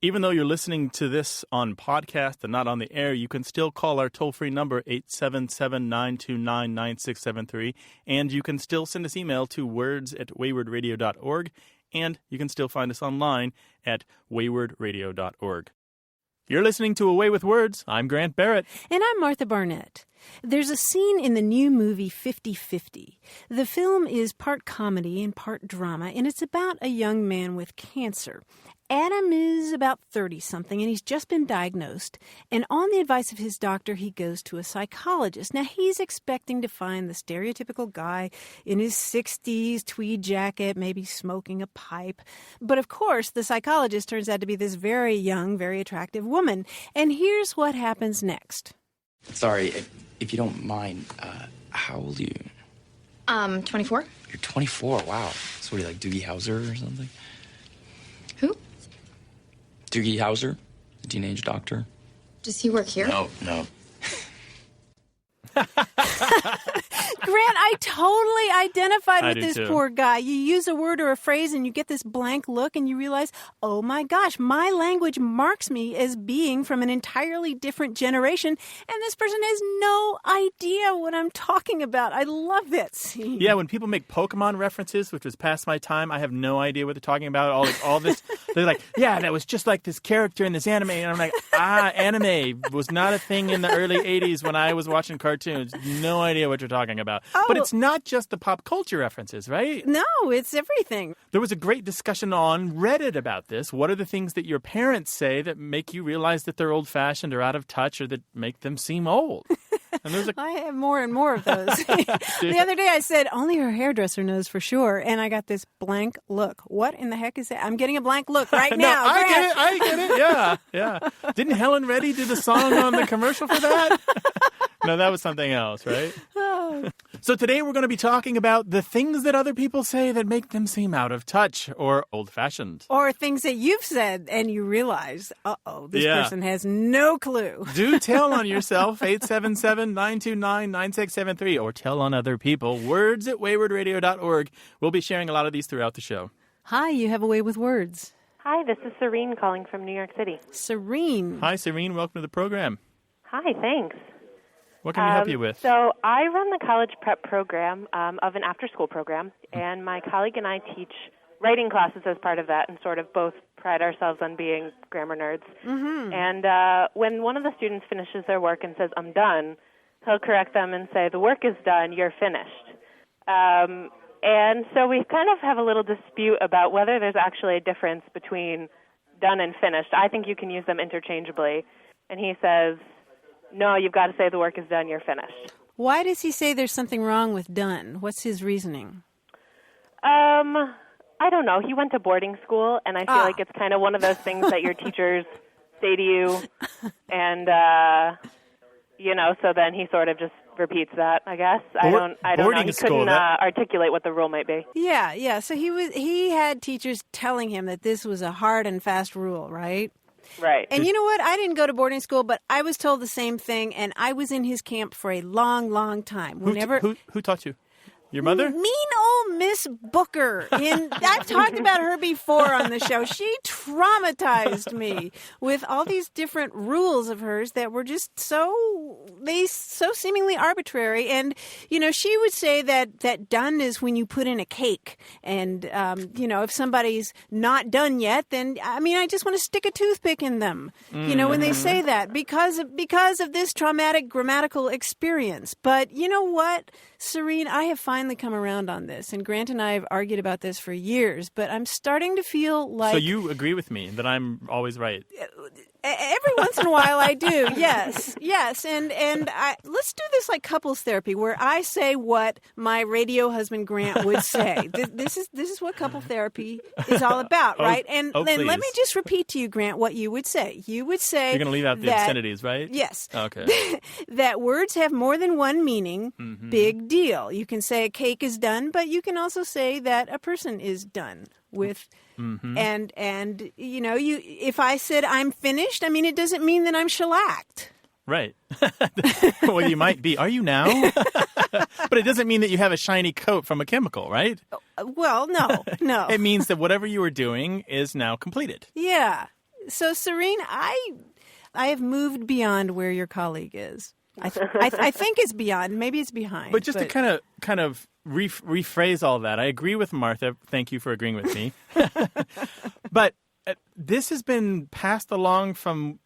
Even though you're listening to this on podcast and not on the air, you can still call our toll-free number, 877-929-9673, and you can still send us email to words@waywardradio.org, and you can still find us online at waywardradio.org. You're listening to Away with Words. I'm Grant Barrett. And I'm Martha Barnett. There's a scene in the new movie 50-50. The film is part comedy and part drama, and it's about a young man with cancer. Adam is about 30-something, and he's just been diagnosed. And on the advice of his doctor, he goes to a psychologist. Now, he's expecting to find the stereotypical guy in his 60s, tweed jacket, maybe smoking a pipe. But, of course, the psychologist turns out to be this very young, very attractive woman. And here's what happens next. Sorry, if you don't mind, how old are you? 24. You're 24, wow. So what are you, like Doogie Howser or something? Who? Doogie Howser, the teenage doctor. Does he work here? No. Grant, I totally identified with this too. poor guy. You use a word or a phrase and you get this blank look and you realize, oh my gosh, my language marks me as being from an entirely different generation, and this person has no idea what I'm talking about. I love that scene. Yeah, when people make Pokemon references, which was past my time, I have no idea what they're talking about. All this, they're like, yeah, that was just like this character in this anime. And I'm like, anime was not a thing in the early 80s when I was watching cartoons. No idea what you're talking about. Oh. But it's not just the pop culture references, right? No, it's everything. There was a great discussion on Reddit about this. What are the things that your parents say that make you realize that they're old-fashioned or out of touch or that make them seem old? And there's I have more and more of those. The other day I said, only her hairdresser knows for sure. And I got this blank look. What in the heck is that? I'm getting a blank look right now. No, Grant. I get it. Yeah. Didn't Helen Reddy do the song on the commercial for that? No, that was something else, right? Oh. So today we're going to be talking about the things that other people say that make them seem out of touch or old-fashioned. Or things that you've said and you realize, this person has no clue. Do tell on yourself, 877-929-9673, or tell on other people. Words@waywardradio.org. We'll be sharing a lot of these throughout the show. Hi, you have a way with words. Hi, this is Serene calling from New York City. Serene. Hi, Serene. Welcome to the program. Hi, thanks. What can we help you with? So I run the college prep program of an after-school program, and my colleague and I teach writing classes as part of that and sort of both pride ourselves on being grammar nerds. Mm-hmm. And when one of the students finishes their work and says, I'm done, he'll correct them and say, the work is done, you're finished. And so we kind of have a little dispute about whether there's actually a difference between done and finished. I think you can use them interchangeably. And he says, no, you've got to say the work is done, you're finished. Why does he say there's something wrong with done? What's his reasoning? I don't know. He went to boarding school, and I feel like it's kind of one of those things that your teachers say to you, and, so then he sort of just repeats that, I guess. I don't know. He couldn't articulate what the rule might be. Yeah. So he had teachers telling him that this was a hard and fast rule, right? Right. And you know what? I didn't go to boarding school, but I was told the same thing, and I was in his camp for a long, long time. Who taught you? Your mother? Mean old Miss Booker. I've talked about her before on the show. She traumatized me with all these different rules of hers that were just so seemingly arbitrary. And, she would say that done is when you put in a cake. And, if somebody's not done yet, then, I just want to stick a toothpick in them, when they say that because of this traumatic grammatical experience. But you know what, Serene, I have finally come around on this, and Grant and I have argued about this for years, but I'm starting to feel like... So you agree with me that I'm always right? Every once in a while I do, yes. And let's do this like couples therapy, where I say what my radio husband Grant would say. This is what couple therapy is all about, right? And then let me just repeat to you, Grant, what you would say. You would say... You're going to leave out the obscenities, right? Yes. Okay. That words have more than one meaning. Mm-hmm. Big deal. You can say a cake is done, but you can also say that a person is done with... Mm-hmm. And if I said I'm finished, it doesn't mean that I'm shellacked. Right. Well, you might be. Are you now? But it doesn't mean that you have a shiny coat from a chemical, right? Well, no. It means that whatever you were doing is now completed. Yeah. So, Serene, I have moved beyond where your colleague is. I think it's beyond. Maybe it's behind. But just to kind of rephrase all that, I agree with Martha. Thank you for agreeing with me. But this has been passed along from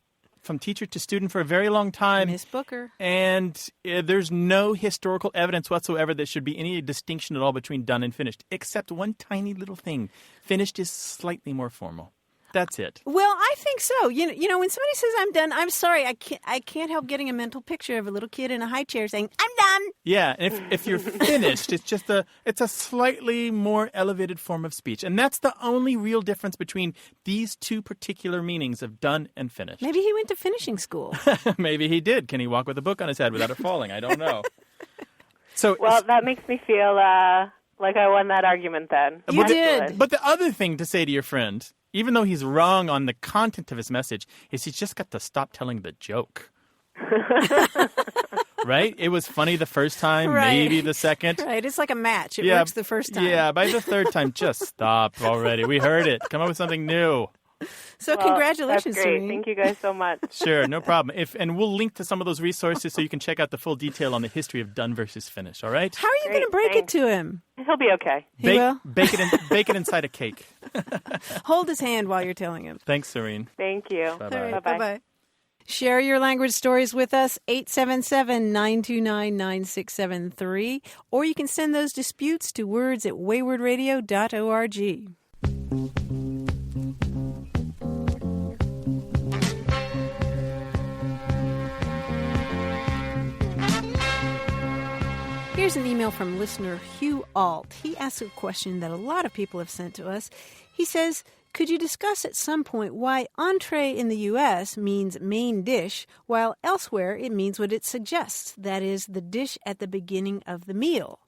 teacher to student for a very long time. Miss Booker. And there's no historical evidence whatsoever that should be any distinction at all between done and finished, except one tiny little thing. Finished is slightly more formal. That's it. Well, I think so. You know, when somebody says I'm done, I'm sorry, I can't help getting a mental picture of a little kid in a high chair saying I'm done. Yeah, and if you're finished, it's a slightly more elevated form of speech, and that's the only real difference between these two particular meanings of done and finished. Maybe he went to finishing school. Maybe he did. Can he walk with a book on his head without it falling? I don't know. So, Well, that makes me feel like I won that argument then. You did. Excellent. But the other thing to say to your friend, even though he's wrong on the content of his message, is he's just got to stop telling the joke. Right? It was funny the first time, Right. maybe the second. Right, it's like a match. It works the first time. Yeah, by the third time, just stop already. We heard it. Come up with something new. So Well, congratulations, that's great. Serene. Thank you guys so much. Sure, no problem. And we'll link to some of those resources so you can check out the full detail on the history of done versus finish, all right? How are you Great, going to break thanks. it to him? He'll be okay. He will? Bake it inside a cake. Hold his hand while you're telling him. Thanks, Serene. Thank you. Bye-bye. All right, Bye-bye. bye-bye. Share your language stories with us, 877-929-9673, or you can send those disputes to words@waywardradio.org. Here's an email from listener Hugh Alt. He asks a question that a lot of people have sent to us. He says, could you discuss at some point why entree in the U.S. means main dish, while elsewhere it means what it suggests, that is, the dish at the beginning of the meal?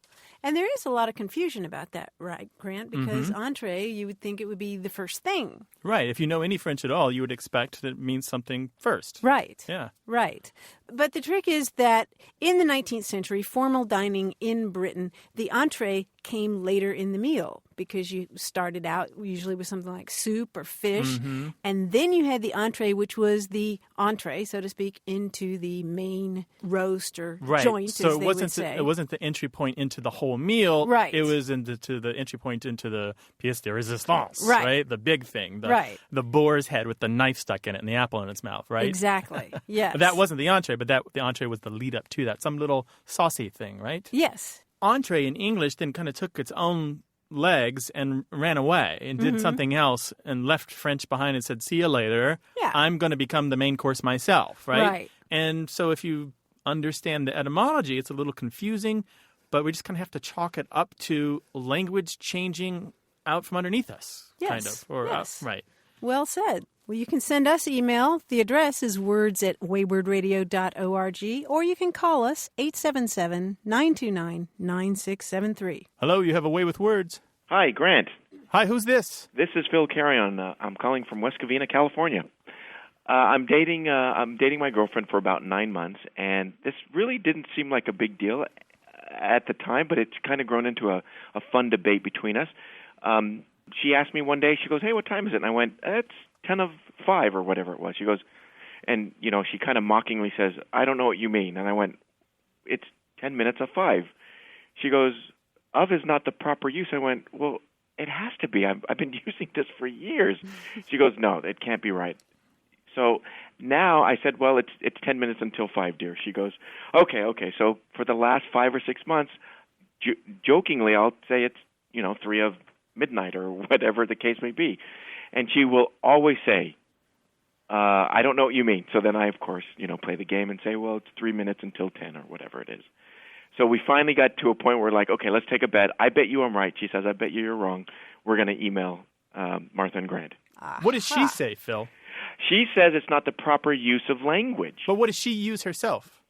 And there is a lot of confusion about that, right, Grant? Because entree, you would think it would be the first thing. Right. If you know any French at all, you would expect that it means something first. Right. Yeah. Right. But the trick is that in the 19th century, formal dining in Britain, the entree came later in the meal because you started out usually with something like soup or fish, and then you had the entree, which was the entree, so to speak, into the main roast or Right. joint, So as it they wasn't would say. it wasn't the entry point into the whole meal. Right. It was to the entry point into the pièce de résistance. Right. The big thing. Right. The boar's head with the knife stuck in it and the apple in its mouth. Right. Exactly. Yes. That wasn't the entree, but the entree was the lead up to that. Some little saucy thing, right? Yes. Entree in English then kind of took its own legs and ran away and did something else and left French behind and said, see you later. Yeah. I'm going to become the main course myself, right? Right. And so if you understand the etymology, it's a little confusing, but we just kind of have to chalk it up to language changing out from underneath us, Yes. kind of. Or Yes. right. Well said. Well, you can send us email. The address is words@waywardradio.org, or you can call us 877-929-9673. Hello, you have a way with words. Hi, Grant. Hi, who's this? This is Phil Carrion. I'm calling from West Covina, California. I'm dating my girlfriend for about 9 months, and this really didn't seem like a big deal at the time, but it's kind of grown into a fun debate between us. She asked me one day, she goes, hey, what time is it? And I went, it's 10 of 5 or whatever it was. She goes, and, she kind of mockingly says, I don't know what you mean. And I went, it's 10 minutes of 5. She goes, of is not the proper use. I went, well, it has to be. I've been using this for years. She goes, no, it can't be right. So now I said, well, it's 10 minutes until 5, dear. She goes, okay. So for the last 5 or 6 months, jokingly, I'll say it's, 3 of midnight or whatever the case may be. And she will always say, I don't know what you mean. So then I, of course, play the game and say, well, it's 3 minutes until 10 or whatever it is. So we finally got to a point where we're like, okay, let's take a bet. I bet you I'm right. She says, I bet you're wrong. We're going to email Martha and Grant. What does she say, Phil? She says it's not the proper use of language. But what does she use herself?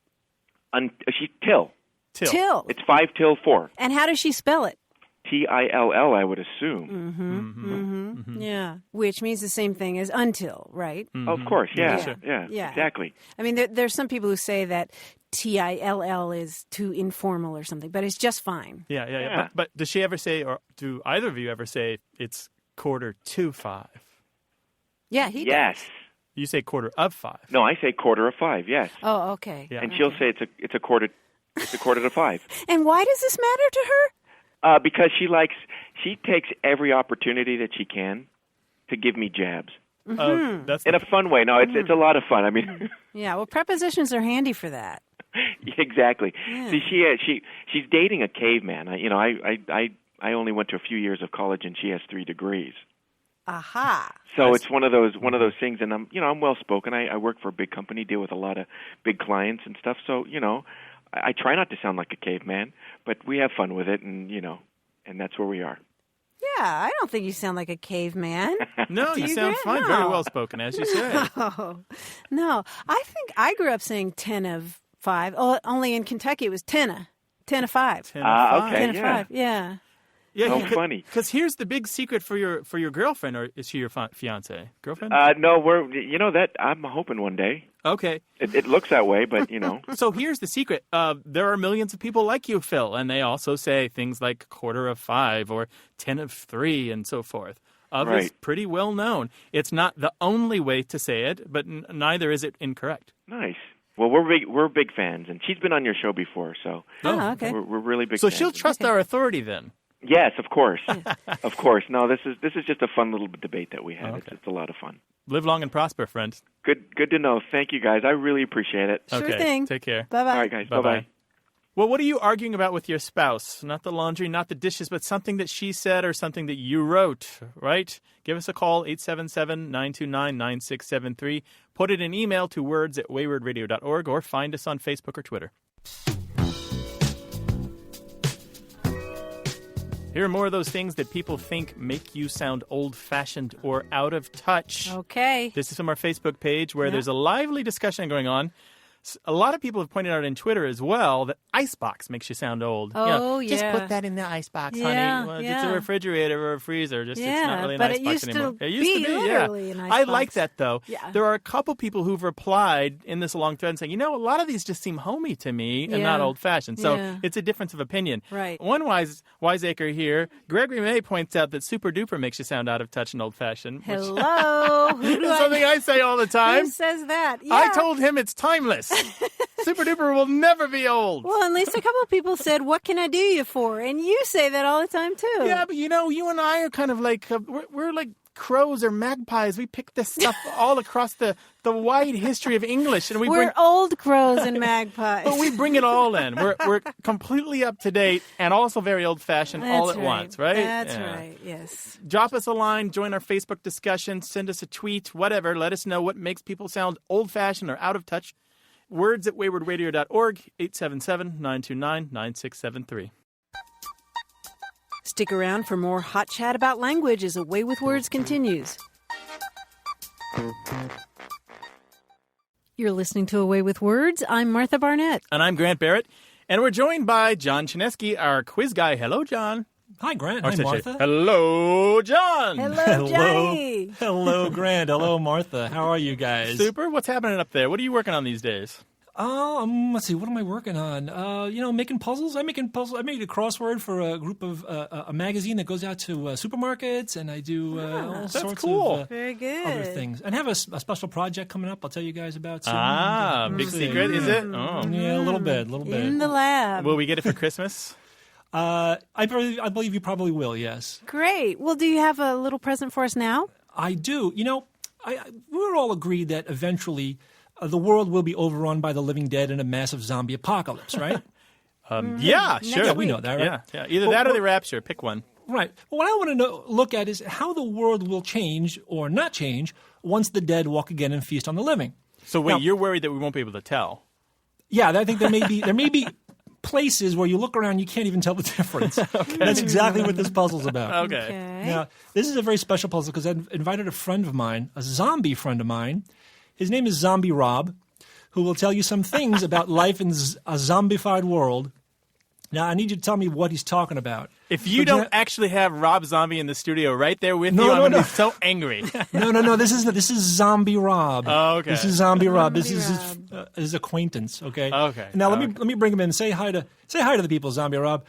Till. Till. It's 5 till 4. And how does she spell it? T-I-L-L, I would assume. Yeah. Which means the same thing as until, right? Of course, yeah, Yeah. exactly. I mean, there's some people who say that T-I-L-L is too informal or something, but it's just fine. Yeah. But does she ever say, or do either of you ever say, it's 4:45? Yeah, he Yes. does. You say quarter of 5. No, I say quarter of 5. Yes. Oh, okay. Yeah. And she'll say it's a quarter to 5. And why does this matter to her? Because she takes every opportunity that she can to give me jabs That's in a fun way. No, it's a lot of fun. I mean, Yeah, well, prepositions are handy for that. exactly. Yeah. See, she's dating a caveman. I only went to a few years of college, and she has 3 degrees. Aha. So it's one of those things, and I'm well spoken. I work for a big company, deal with a lot of big clients and stuff. So I try not to sound like a caveman, but we have fun with it, and and that's where we are. Yeah, I don't think you sound like a caveman. No, you you, sound Grant? fine. No. Very well spoken, as you said. Oh, no. I think I grew up saying 10 of 5. Oh, only in Kentucky it was 10 of 5. 10 of 5. okay. 10 of yeah. 5, yeah. Yeah, Oh, funny. Because here's the big secret for your girlfriend, or is she your fiance? Girlfriend? No, that I'm hoping one day. Okay. It looks that way, but So here's the secret. There are millions of people like you, Phil, and they also say things like quarter of 5 or 10 of 3 and so forth. Of is Right. pretty well known. It's not the only way to say it, but neither is it incorrect. Nice. Well, we're big fans, and she's been on your show before, so Oh, okay. we're really big So fans. she'll trust our authority then. Yes, of course, of course. No, this is just a fun little debate that we had. Okay. It's a lot of fun. Live long and prosper, friend. Good to know. Thank you, guys. I really appreciate it. Sure Okay, thing. take care. Bye-bye. All right, guys. Bye-bye. Bye-bye. Well, what are you arguing about with your spouse? Not the laundry, not the dishes, but something that she said or something that you wrote, right? Give us a call, 877-929-9673. Put it in email to words@waywardradio.org or find us on Facebook or Twitter. Here are more of those things that people think make you sound old-fashioned or out of touch. Okay. This is from our Facebook page where Yeah. there's a lively discussion going on. A lot of people have pointed out on Twitter as well that icebox makes you sound old. Oh, Just yeah. put that in the icebox, Yeah, honey. Well, It's yeah. a refrigerator or a freezer. Just It's not Yeah, really an but it icebox used to anymore. It be literally an I icebox. like that, though. Yeah. There are a couple people who've replied in this long thread saying, a lot of these just seem homey to me and not Yeah. old-fashioned. So Yeah. it's a difference of opinion. Right. One wiseacre here, Gregory May, points out that super duper makes you sound out of touch and old-fashioned. Which Hello. Who do is something I say all the time. Who says that? Yeah. I told him it's timeless. Super duper will never be old. Well, at least a couple of people said, "What can I do you for?" And you say that all the time too. Yeah, but you and I are kind of like we're like crows or magpies. We pick this stuff all across the wide history of English, and We're old crows and magpies. but we bring it all in. We're completely up to date and also very old fashioned all That's at right. once, right? That's Yeah. right. Yes. Drop us a line, join our Facebook discussion, send us a tweet, whatever. Let us know what makes people sound old fashioned or out of touch. Words@waywardradio.org, 877-929-9673. Stick around for more hot chat about language as A Way with Words continues. You're listening to A Way with Words. I'm Martha Barnett. And I'm Grant Barrett, and we're joined by John Chinesky, our quiz guy. Hello, John. Hi, Grant. Or Hi, should I say, Martha. hello, John. Hello, Johnny. Hello, Grant. Hello, Martha. How are you guys? Super. What's happening up there? What are you working on these days? Let's see. What am I working on? Making puzzles. I'm making puzzles. I made a crossword for a group of a magazine that goes out to supermarkets, and I do all sorts cool. of Very good. other things. And I have a special project coming up. I'll tell you guys about soon. Big secret, is it? Oh. Yeah, a little bit. In the lab. Will we get it for Christmas? I believe you probably will. Yes. Great. Well, do you have a little present for us now? I do. We're all agreed that eventually the world will be overrun by the living dead in a massive zombie apocalypse, right? Yeah, sure. Yeah, we know that, right? Yeah. Either that or the rapture. Pick one. Right. Well, what I want to look at is how the world will change or not change once the dead walk again and feast on the living. So wait, Now- you're worried that we won't be able to tell. Yeah, I think there may be places where you look around, you can't even tell the difference. That's exactly what this puzzle's about. Okay. Now, this is a very special puzzle because I invited a friend of mine, a zombie friend of mine. His name is Zombie Rob, who will tell you some things about life in a zombified world. Now, I need you to tell me what he's talking about. If you For don't example- actually have Rob Zombie in the studio right there with No, you, I'm no, going to no. be so angry. No. This is Zombie Rob. Oh, okay. This is Zombie Rob. This is Rob. his acquaintance. Okay. Okay. Now let me bring him in. Say hi to the people, Zombie Rob.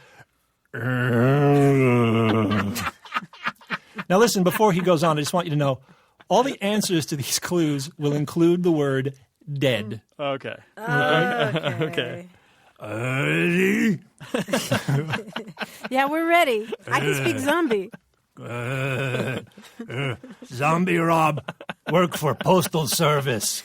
Now listen. Before he goes on, I just want you to know All the answers to these clues will include the word dead. Okay. Okay. Ready? Yeah, we're ready. I can speak zombie. Zombie Rob, work for Postal Service.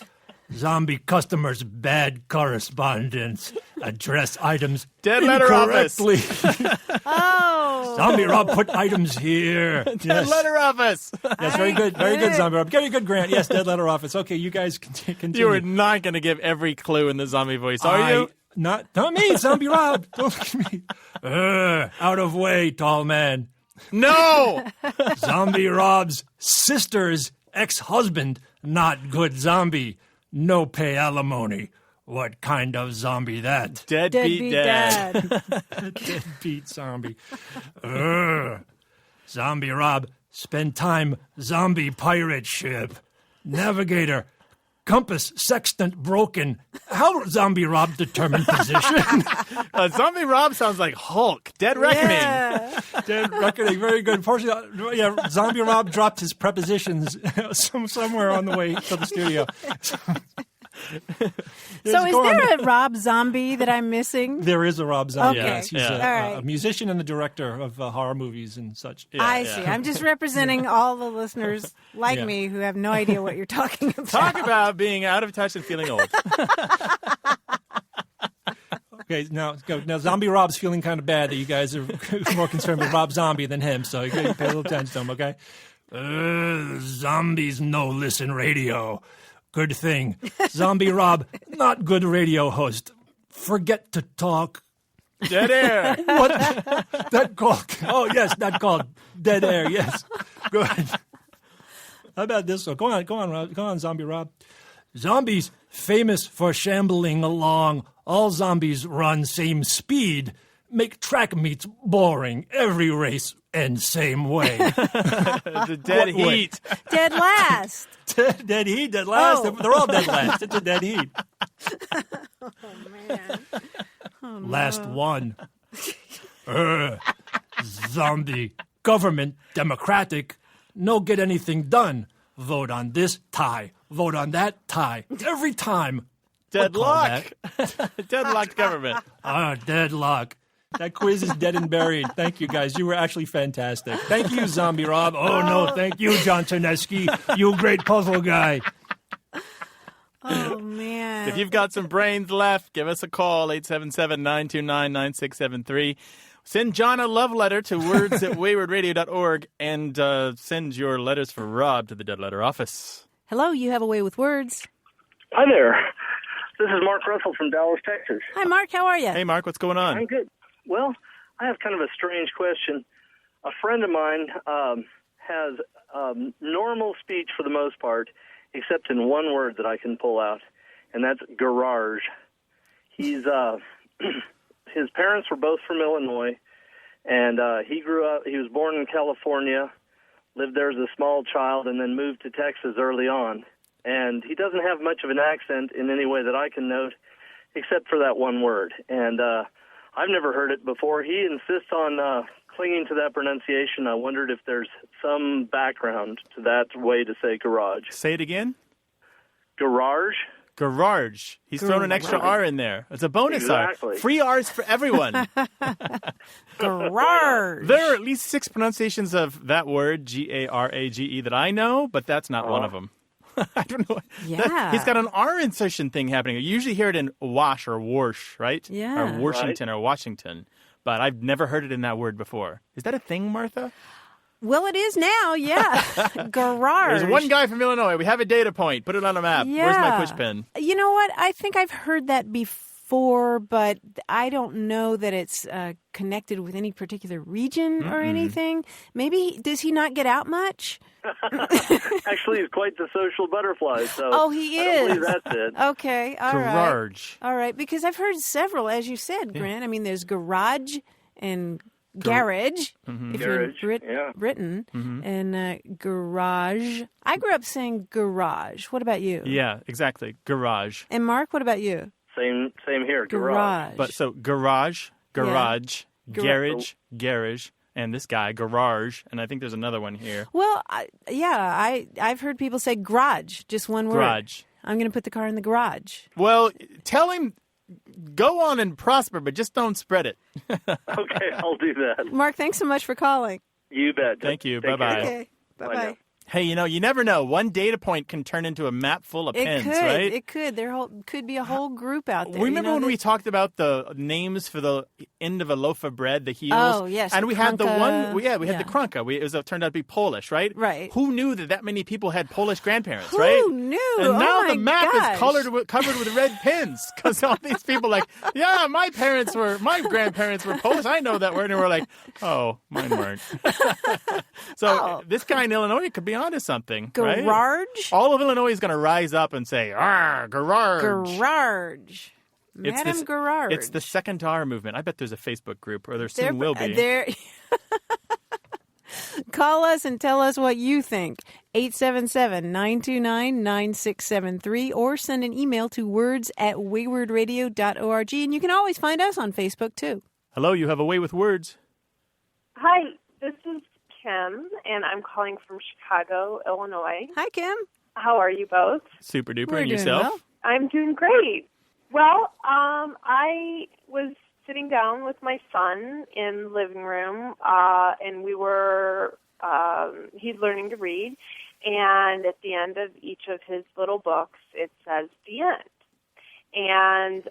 Zombie customers' bad correspondence. Address items Dead letter office. incorrectly. Oh. Zombie Rob, put items here. Dead letter office. Yes, very good. Very good, Zombie Rob. Very good, Grant. Yes, dead letter office. Okay, you guys continue. You are not going to give every clue in the zombie voice, are you? Not me, Zombie Rob. Don't look at me. Out of way, tall man. No. Zombie Rob's sister's ex-husband, not good zombie. No pay alimony. What kind of zombie that? Deadbeat dad. Deadbeat zombie. Zombie Rob, spend time zombie pirate ship. Navigator, compass sextant broken. How Zombie Rob determine position? Zombie Rob sounds like Hulk. Dead reckoning. Yeah. Dead reckoning, very good. Unfortunately, yeah, Zombie Rob dropped his prepositions somewhere on the way to the studio. So is there a Rob Zombie that I'm missing? There is a Rob Zombie. Okay. Yes, he's Yeah. a, All right. a musician and a director of horror movies and such. I see. I'm just representing all the listeners like Yeah. me who have no idea what you're talking about. Talk about being out of touch and feeling old. Okay, now go. Now Zombie Rob's feeling kind of bad that you guys are more concerned with Rob Zombie than him, so you gotta pay a little attention to him, okay? Zombies no listen radio. Good thing. Zombie Rob, not good radio host. Forget to talk. Dead air. What? That called. Oh, yes, that called dead air, yes. Good. How about this one? Go on, Rob. Go on, Zombie Rob. Zombies famous for shambling along. All zombies run same speed. Make track meets boring. Every race ends same way. The dead What way? heat. Dead last. Dead heat, dead last. Oh. They're all dead last. It's a dead heat. Man. Last one. Zombie government democratic. No get anything done. Vote on this tie. Vote on that tie. Every time. Deadlock. Deadlocked government. Deadlock. That quiz is dead and buried. Thank you, guys. You were actually fantastic. Thank you, Zombie Rob. Oh, no, thank you, John Terneski. You great puzzle guy. Oh, man. If you've got some brains left, give us a call, 877-929-9673. Send John a love letter to words@waywardradio.org and send your letters for Rob to the Dead Letter Office. Hello, you have a way with words. Hi there. This is Mark Russell from Dallas, Texas. Hi, Mark. How are you? Hey, Mark, what's going on? I'm good. Well, I have kind of a strange question. A friend of mine has normal speech for the most part, except in one word that I can pull out, and that's garage. He's his parents were both from Illinois, and he grew up. He was born in California, lived there as a small child, and then moved to Texas early on. And he doesn't have much of an accent in any way that I can note, except for that one word. And I've never heard it before. He insists on clinging to that pronunciation. I wondered if there's some background to that way to say garage. Say it again. Garage? Garage. He's thrown an extra R in there. It's a bonus Exactly. R. Free R's for everyone. Garage. There are at least 6 pronunciations of that word, G-A-R-A-G-E, that I know, but that's not one of them. I don't know. Yeah. He's got an R insertion thing happening. You usually hear it in wash or warsh, right? Yeah. Or Washington or Washington. But I've never heard it in that word before. Is that a thing, Martha? Well, it is now, yeah. Garage. There's one guy from Illinois. We have a data point. Put it on a map. Where's my push pin? You know what? I think I've heard that before, but I don't know that it's connected with any particular region or anything. Maybe, does he not get out much? Actually, he's quite the social butterfly. So Oh, he I don't is. believe that's it. Okay, all right. Garage. All right, because I've heard several, as you said, Grant. I mean, there's garage and garage, if you're in Garage, yeah. Britain, and garage. I grew up saying garage. What about you? Yeah, exactly. Garage. And Mark, what about you? Same here. Garage. Garage. But so garage, garage, garage, garage, and this guy, garage, and I think there's another one here. Well, I've heard people say garage, just one word. Garage. I'm going to put the car in the garage. Well, tell him, go on and prosper, but just don't spread it. Okay, I'll do that. Mark, thanks so much for calling. You bet. Thank you. Take Bye-bye. care. Okay, Bye bye-bye. now. Hey, you never know. One data point can turn into a map full of pins, right? It could. There could be a whole group out there. Remember when that- we talked about the names for the end of a loaf of bread, the heels? Oh, yes, And the we had the krunka. one, we had the Yeah. krunka. It turned out to be Polish, right? Right. Who knew that many people had Polish grandparents, Who right? knew? And Oh now my the map gosh. is covered with red pins because all these people yeah, my grandparents were Polish. I know that word. And we're like, oh, mine weren't. So this guy in Illinois could be onto something, right? Garage? All of Illinois is going to rise up and say, garage. Garage. Madam Garage. It's the Second R movement. I bet there's a Facebook group, or there soon There- will be. there- Call us and tell us what you think. 877-929-9673 or send an email to words@waywardradio.org. And you can always find us on Facebook, too. Hello, you have a way with words. Hi, this is Kim, and I'm calling from Chicago, Illinois. Hi, Kim. How are you both? Super duper. We're And doing yourself? well. I'm doing great. Well, I was sitting down with my son in the living room, and we were, he's learning to read, and at the end of each of his little books, it says the end. And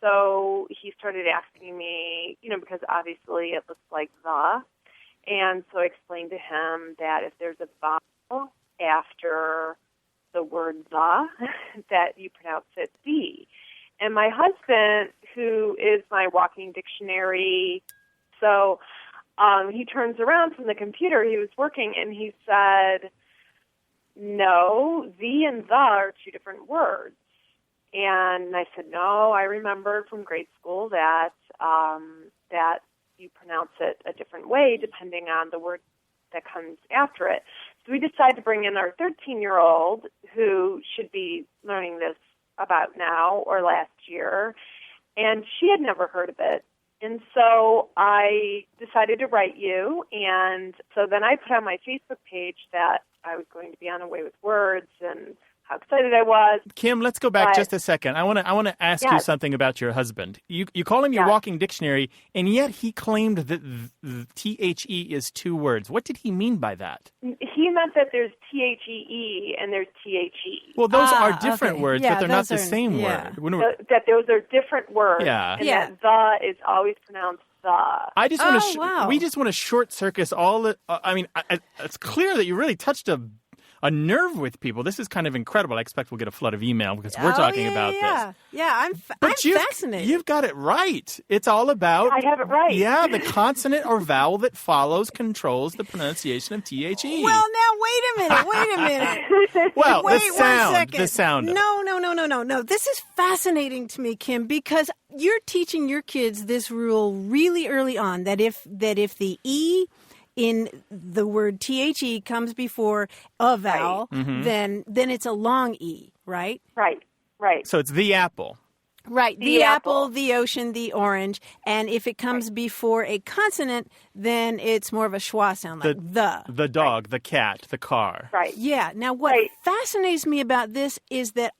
so he started asking me, because obviously it looks like the, and so I explained to him that if there's a vowel after the word the, that you pronounce it the. And my husband, who is my walking dictionary, so he turns around from the computer, he was working, and he said, no, the and the are two different words. And I said, no, I remembered from grade school that that you pronounce it a different way depending on the word that comes after it. So we decided to bring in our 13-year-old, who should be learning this about now or last year, and she had never heard of it. And so I decided to write you, and so then I put on my Facebook page that I was going to be on A Way with Words and how excited I was. Kim, let's go back But- just a second. I want to ask you Yes. something about your husband. You call him your Yes. walking dictionary, and yet he claimed that the THE is two words. What did he mean by that? He meant that there's THEE and there's THE. Well, those are different okay. words, Yeah, but they're not those the are- same yeah. word. When we're- That those are different words. Yeah. And Yeah. that the is always pronounced the. I just want Oh, wow. we just want to short circus all the. It's clear that you really touched a nerve with people. This is kind of incredible. I expect we'll get a flood of email because we're talking about this. Yeah, I'm fascinated. You've got it right. It's all about. I have it right. Yeah, the consonant or vowel that follows controls the pronunciation of THE. Well, now wait a minute. Well, Wait the 1 sound. second. The sound. No. This is fascinating to me, Kim, because you're teaching your kids this rule really early on that if the E in the word THE comes before a vowel, then it's a long E, right? Right. So it's the apple. Right. The, The apple, apple. the ocean, the orange. And if it comes before a consonant, then it's more of a schwa sound, like The dog, the cat, the car. Right. Yeah. Now, what Right. fascinates me about this is that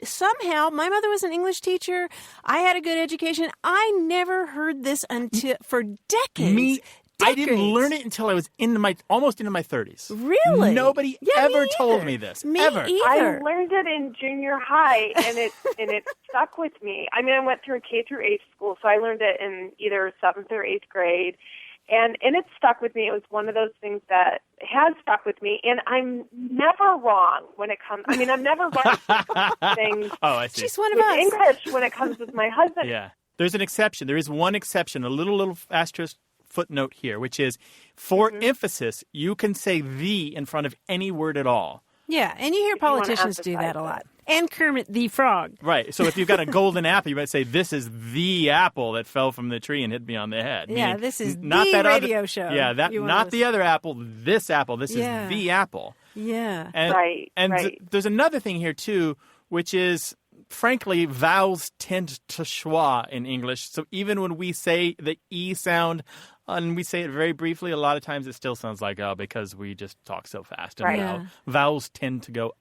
somehow, my mother was an English teacher. I had a good education. I never heard this until for decades. I didn't Decades. learn it until I was almost into my 30s. Really? Nobody Yeah, me ever told either. me this. Me ever. either. I learned it in junior high, and it stuck with me. I mean, I went through a K through 8 school, so I learned it in either 7th or 8th grade, and it stuck with me. It was one of those things that has stuck with me, and I'm never wrong when it comes. I mean, I'm never right with things Oh, I see. She's one of with us. English when it comes with my husband. Yeah. There's an exception. There is one exception, a little asterisk footnote here, which is for emphasis, you can say the in front of any word at all. Yeah, and you hear wanna politicians do that a emphasize lot. And Kermit the Frog. Right. So if you've got a golden apple, you might say, this is the apple that fell from the tree and hit me on the head. Yeah, Meaning, this is not the that radio other, show Yeah, that you wanna not listen- the other apple, this apple. This Yeah. is the apple. Yeah. And, Right, And right. there's another thing here, too, which is, frankly, vowels tend to schwa in English. So even when we say the E sound and we say it very briefly, a lot of times it still sounds like because we just talk so fast. And Right. Yeah. vowels tend to go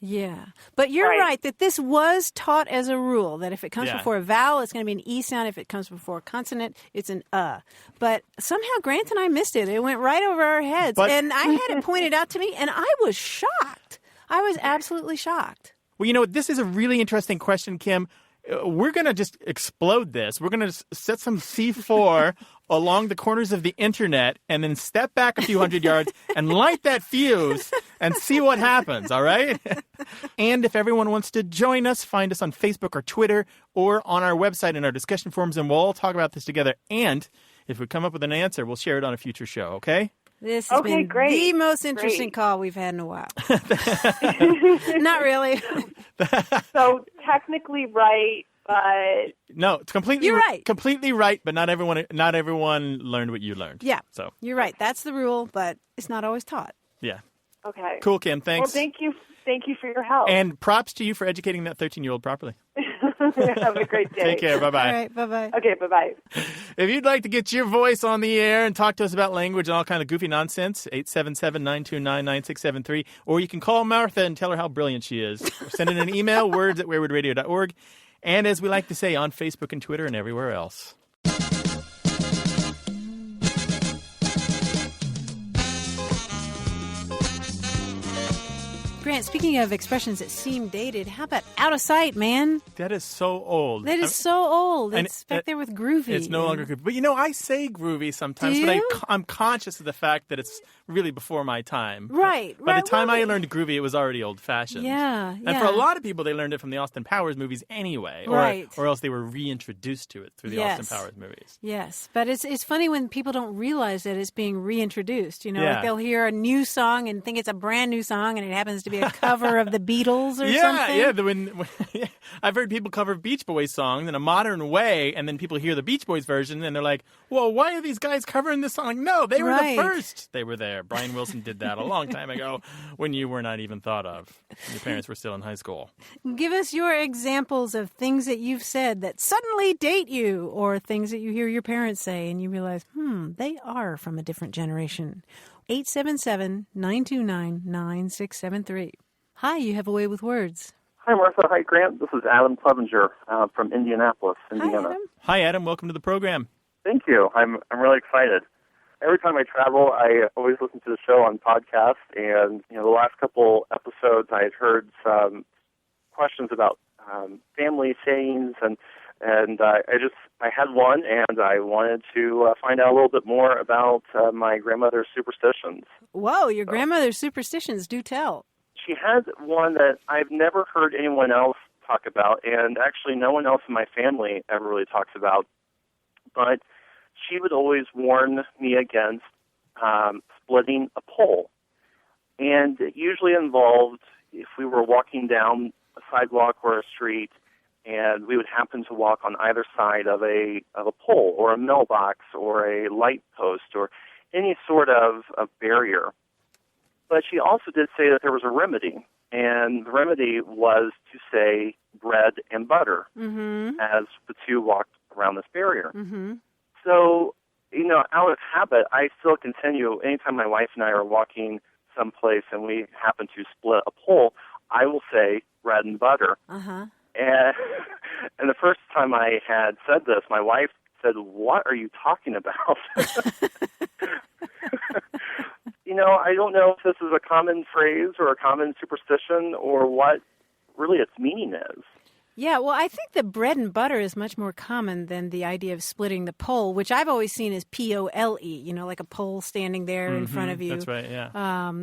Yeah. But you're right that this was taught as a rule, that if it comes Yeah. before a vowel, it's going to be an E sound. If it comes before a consonant, it's an But somehow Grant and I missed it. It went right over our heads. But- And I had it pointed out to me, and I was shocked. I was absolutely shocked. Well, you know, this is a really interesting question, Kim. We're going to just explode this. We're going to set some C4 along the corners of the internet and then step back a few hundred yards and light that fuse and see what happens, all right? And if everyone wants to join us, find us on Facebook or Twitter or on our website in our discussion forums, and we'll all talk about this together. And if we come up with an answer, we'll share it on a future show, okay? This has been great. the most interesting call we've had in a while. Not really. So technically right, but No, it's completely You're right. Completely right, but not everyone learned what you learned. Yeah. So, You're right. That's the rule, but it's not always taught. yeah. okay. Cool, Kim. Thanks. Well, thank you for your help. And props to you for educating that 13-year-old properly. Have a great day. Take care. Bye-bye. All right. Bye-bye. Okay, bye-bye. If you'd like to get your voice on the air and talk to us about language and all kind of goofy nonsense, 877-929-9673. Or you can call Martha and tell her how brilliant she is. Or send in an email, words@warewoodradio.org. And as we like to say, on Facebook and Twitter and everywhere else. Grant, speaking of expressions that seem dated, how about out of sight, man? That is so old. That is so old. and It's back there with groovy. It's no longer groovy. But, you know, I say groovy sometimes, Do but you? I'm conscious of the fact that it's really before my time. Right, By right. the time Well, I learned groovy, it was already old-fashioned. Yeah, And for yeah. a lot of people, they learned it from the Austin Powers movies anyway. Right. Or else they were reintroduced to it through the Yes. Austin Powers movies. Yes, but it's funny when people don't realize that it's being reintroduced. You know, Yeah. like they'll hear a new song and think it's a brand new song, and it happens to be a cover of the Beatles or something. Yeah. When I've heard people cover Beach Boys songs in a modern way, and then people hear the Beach Boys version, and they're like, well, why are these guys covering this song? No, they were Right. the first. They were there. Brian Wilson did that a long time ago when you were not even thought of. Your parents were still in high school. Give us your examples of things that you've said that suddenly date you, or things that you hear your parents say and you realize, they are from a different generation. 877-929-9673. Hi, you have a way with words. Hi, Martha. Hi, Grant. This is Adam Clevenger from Indianapolis, Indiana. Hi, Adam. Hi, Adam. Welcome to the program. Thank you. I'm really excited. Every time I travel, I always listen to the show on podcast, and the last couple episodes I had heard some questions about family sayings, and I had one, and I wanted to find out a little bit more about my grandmother's superstitions. Whoa, your grandmother's superstitions, do tell. She has one that I've never heard anyone else talk about, and actually no one else in my family ever really talks about. But she would always warn me against splitting a pole. And it usually involved if we were walking down a sidewalk or a street, and we would happen to walk on either side of a pole or a mailbox or a light post or any sort of barrier. But she also did say that there was a remedy, and the remedy was to say bread and butter as the two walked around this barrier. Mm-hmm. So, out of habit, I still continue, anytime my wife and I are walking someplace and we happen to split a pole, I will say bread and butter. Uh-huh. And the first time I had said this, my wife said, "What are you talking about?" I don't know if this is a common phrase or a common superstition or what really its meaning is. Yeah, well, I think the bread and butter is much more common than the idea of splitting the pole, which I've always seen as P-O-L-E, like a pole standing there in front of you. That's right, yeah.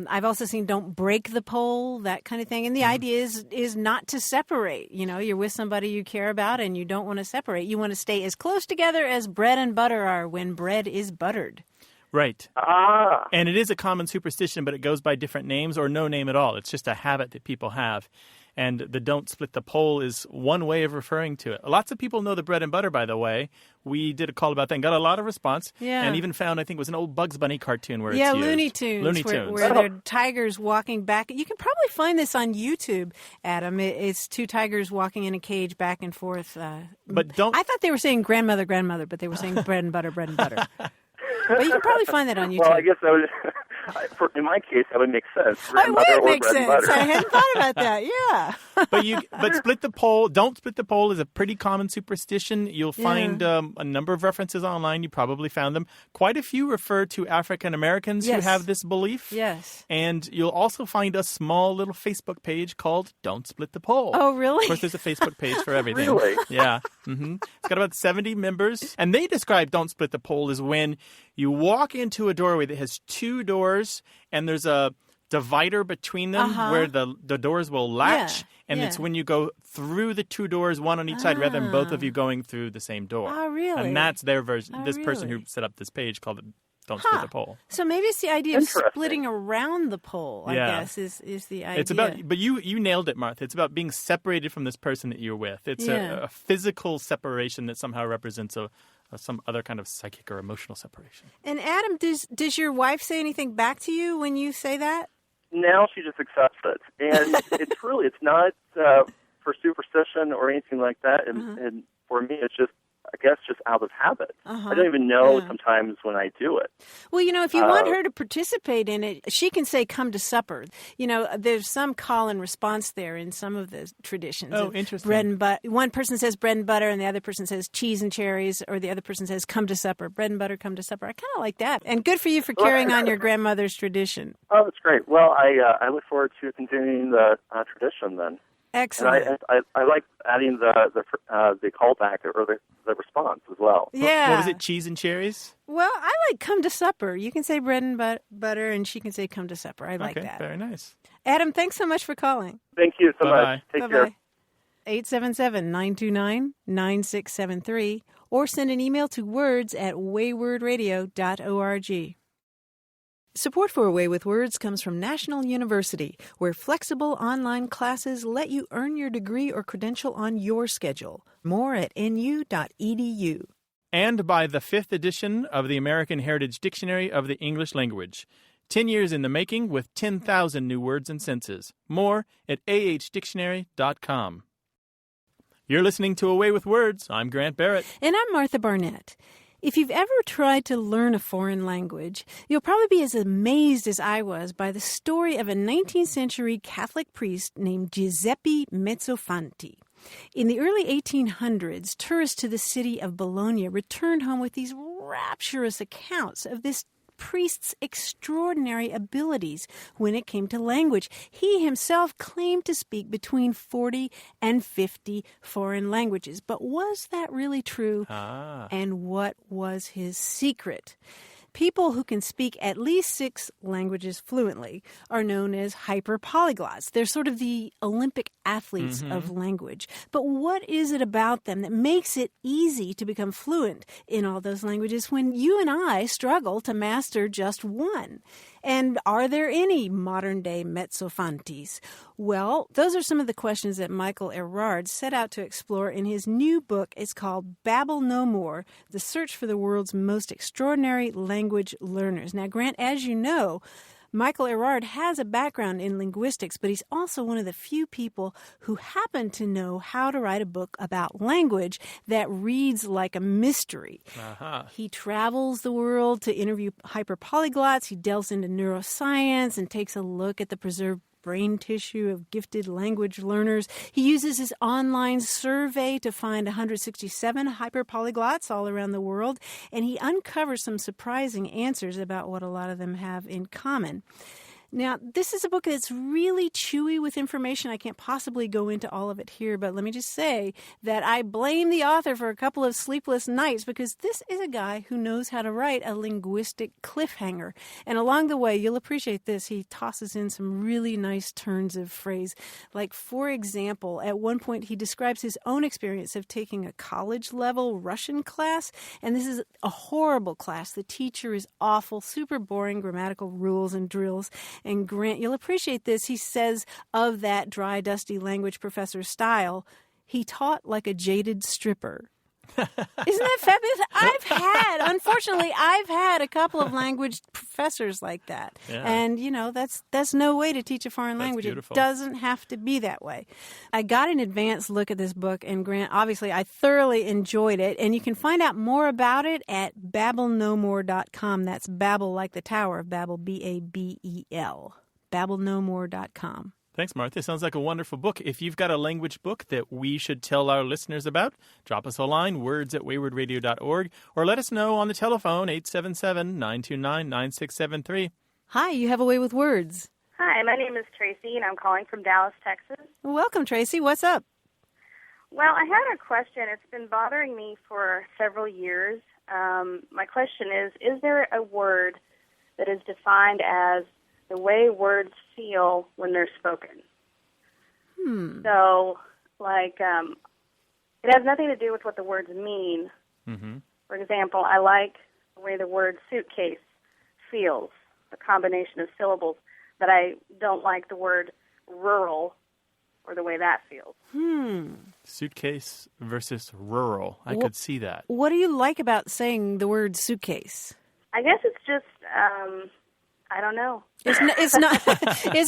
I've also seen don't break the pole, that kind of thing. And the idea is not to separate. You're with somebody you care about and you don't want to separate. You want to stay as close together as bread and butter are when bread is buttered. Right. Ah. And it is a common superstition, but it goes by different names or no name at all. It's just a habit that people have. And the don't split the pole is one way of referring to it. Lots of people know the bread and butter, by the way. We did a call about that and got a lot of response. Yeah. And even found, I think it was an old Bugs Bunny cartoon where it's Yeah, used. Looney Tunes. Looney Tunes. Where they're tigers walking back. You can probably find this on YouTube, Adam. It's two tigers walking in a cage back and forth. But don't... I thought they were saying grandmother, grandmother, but they were saying bread and butter, bread and butter. But you can probably find that on YouTube. Well, I guess that would, in my case, that would make sense. It would make bread and sense. butter. I hadn't thought about that. Yeah. But split the pole. Don't split the pole is a pretty common superstition. You'll find a number of references online. You probably found them. Quite a few refer to African Americans who have this belief. Yes. And you'll also find a small little Facebook page called "Don't Split the Pole." Oh, really? Of course, there's a Facebook page for everything. Really? Yeah. It's got about 70 members, and they describe "Don't Split the Pole" as when you walk into a doorway that has two doors, and there's a divider between them where the doors will latch, and it's when you go through the two doors, one on each side, rather than both of you going through the same door. Oh, really? And that's their version. Oh, This person really? who set up this page called it "Don't Split the Pole." So maybe it's the idea of Interesting. splitting around the pole, I guess, is the idea. It's about, but you nailed it, Martha. It's about being separated from this person that you're with. It's a physical separation that somehow represents some other kind of psychic or emotional separation. And Adam, does your wife say anything back to you when you say that? Now she just accepts it, and it's not for superstition or anything like that. And for me, it's just, I guess, just out of habit. I don't even know sometimes when I do it. Well, if you want her to participate in it, she can say, "Come to supper." There's some call and response there in some of the traditions. Oh, interesting. Bread and butter. One person says bread and butter, and the other person says cheese and cherries, or the other person says, "Come to supper." Bread and butter, come to supper. I kind of like that. And good for you for carrying on your grandmother's tradition. Oh, that's great. Well, I look forward to continuing the tradition then. Excellent. And I like adding the callback or the response as well. Yeah. What was it? Cheese and cherries? Well, I like "come to supper." You can say bread and butter, and she can say "come to supper." I like that. Very nice. Adam, thanks so much for calling. Thank you so Bye-bye. much. Take Bye-bye. care. 877-929-9673 or send an email to words@waywordradio.org. Support for A Way with Words comes from National University, where flexible online classes let you earn your degree or credential on your schedule. More at nu.edu. And by the 5th edition of the American Heritage Dictionary of the English Language. 10 years in the making with 10,000 new words and senses. More at ahdictionary.com. You're listening to A Way with Words. I'm Grant Barrett. And I'm Martha Barnett. If you've ever tried to learn a foreign language, you'll probably be as amazed as I was by the story of a 19th century Catholic priest named Giuseppe Mezzofanti. In the early 1800s, tourists to the city of Bologna returned home with these rapturous accounts of this priest's extraordinary abilities when it came to language. He himself claimed to speak between 40 and 50 foreign languages. But was that really true? And what was his secret? People who can speak at least 6 languages fluently are known as hyperpolyglots. They're sort of the Olympic athletes of language. But what is it about them that makes it easy to become fluent in all those languages when you and I struggle to master just one? And are there any modern-day Mezzofantis? Well, those are some of the questions that Michael Erard set out to explore in his new book. It's called Babble No More, The Search for the World's Most Extraordinary Language Learners. Now, Grant, as you know, Michael Erard has a background in linguistics, but he's also one of the few people who happen to know how to write a book about language that reads like a mystery. He travels the world to interview hyperpolyglots. He delves into neuroscience and takes a look at the preserved brain tissue of gifted language learners. He uses his online survey to find 167 hyperpolyglots all around the world, and he uncovers some surprising answers about what a lot of them have in common. Now, this is a book that's really chewy with information. I can't possibly go into all of it here, but let me just say that I blame the author for a couple of sleepless nights because this is a guy who knows how to write a linguistic cliffhanger. And along the way, you'll appreciate this, he tosses in some really nice turns of phrase. Like, for example, at one point he describes his own experience of taking a college-level Russian class, and this is a horrible class. The teacher is awful, super boring grammatical rules and drills. And Grant, you'll appreciate this. He says of that dry, dusty language professor's style, he taught like a jaded stripper. Isn't that fabulous? Unfortunately, I've had a couple of language professors like that. Yeah. And, that's no way to teach a foreign language. Beautiful. It doesn't have to be that way. I got an advanced look at this book, and Grant, obviously, I thoroughly enjoyed it. And you can find out more about it at babbelnomore.com. That's Babel like the Tower of Babel, Babel. babbelnomore.com. Thanks, Martha. Sounds like a wonderful book. If you've got a language book that we should tell our listeners about, drop us a line, words@waywardradio.org, or let us know on the telephone, 877-929-9673. Hi, you have a way with words. Hi, my name is Tracy, and I'm calling from Dallas, Texas. Welcome, Tracy. What's up? Well, I had a question. It's been bothering me for several years. My question is there a word that is defined as the way words feel when they're spoken? So, it has nothing to do with what the words mean. Mm-hmm. For example, I like the way the word suitcase feels, the combination of syllables, but I don't like the word rural or the way that feels. Suitcase versus rural. I could see that. What do you like about saying the word suitcase? I guess it's just, I don't know. It's not it's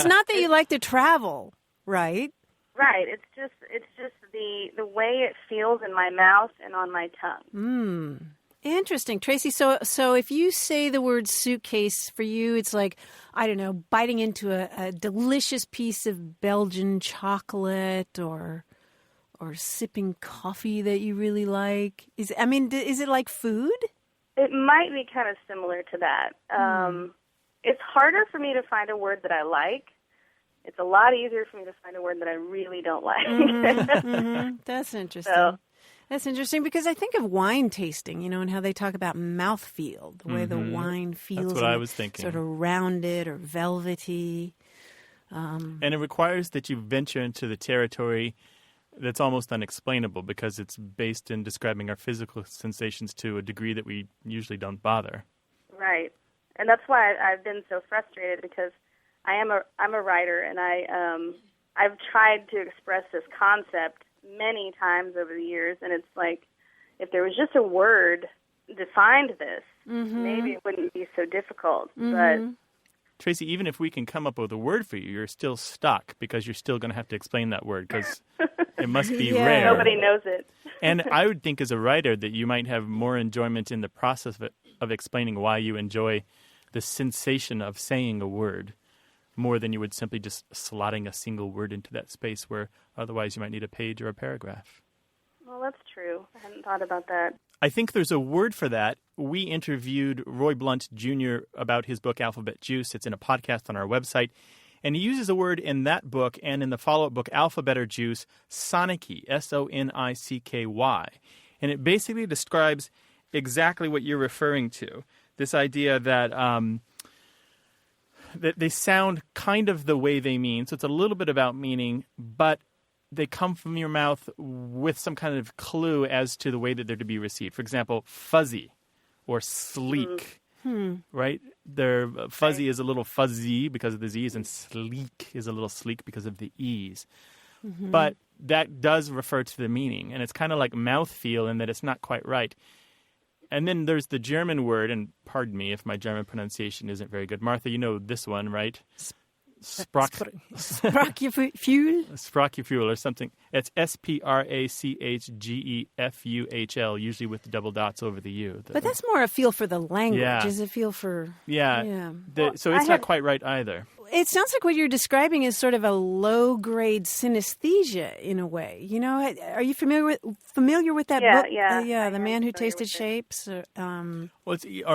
not that you like to travel, right? Right. It's just the way it feels in my mouth and on my tongue. Interesting, Tracy. So if you say the word suitcase, for you, it's like, I don't know, biting into a delicious piece of Belgian chocolate or sipping coffee that you really like. Is it like food? It might be kind of similar to that. It's harder for me to find a word that I like. It's a lot easier for me to find a word that I really don't like. That's interesting. So, That's interesting because I think of wine tasting, and how they talk about mouthfeel, the way the wine feels. That's what I was thinking. Sort of rounded or velvety. And it requires that you venture into the territory that's almost unexplainable because it's based in describing our physical sensations to a degree that we usually don't bother. Right. And that's why I've been so frustrated because I'm a writer, and I've tried to express this concept many times over the years, and it's like if there was just a word defined this, maybe it wouldn't be so difficult. But Tracy, even if we can come up with a word for you, you're still stuck because you're still going to have to explain that word because it must be rare. Nobody knows it. And I would think as a writer that you might have more enjoyment in the process of explaining why you enjoy the sensation of saying a word more than you would simply just slotting a single word into that space where otherwise you might need a page or a paragraph. Well, that's true. I hadn't thought about that. I think there's a word for that. We interviewed Roy Blunt Jr. about his book, Alphabet Juice. It's in a podcast on our website. And he uses a word in that book and in the follow-up book, Alphabet or Juice, Sonicky, Sonicky. And it basically describes exactly what you're referring to, this idea that that they sound kind of the way they mean. So it's a little bit about meaning, but they come from your mouth with some kind of clue as to the way that they're to be received. For example, fuzzy or sleek, right? Fuzzy is a little fuzzy because of the Z's, and sleek is a little sleek because of the E's. But that does refer to the meaning, and it's kind of like mouthfeel in that it's not quite right. And then there's the German word, and pardon me if my German pronunciation isn't very good. Martha, you know this one, right? Sprachgefühl or something. It's Sprachgefuhl, usually with the double dots over the U. But that's more a feel for the language. Yeah. Is a feel for... Yeah. So it's not quite right either. It sounds like what you're describing is sort of a low-grade synesthesia in a way. Are you familiar with that book? Yeah. The Man Who Tasted Shapes. Or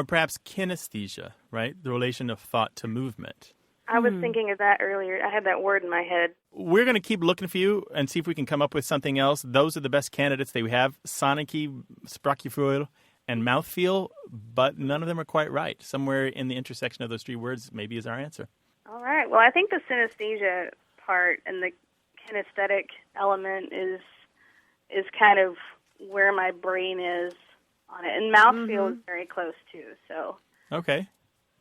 perhaps kinesthesia, right? The relation of thought to movement. I was thinking of that earlier. I had that word in my head. We're going to keep looking for you and see if we can come up with something else. Those are the best candidates that we have, Sonicky, Sprachgefühl, and mouthfeel, but none of them are quite right. Somewhere in the intersection of those three words maybe is our answer. All right. Well, I think the synesthesia part and the kinesthetic element is kind of where my brain is on it. And mouthfeel is very close, too. So. Okay.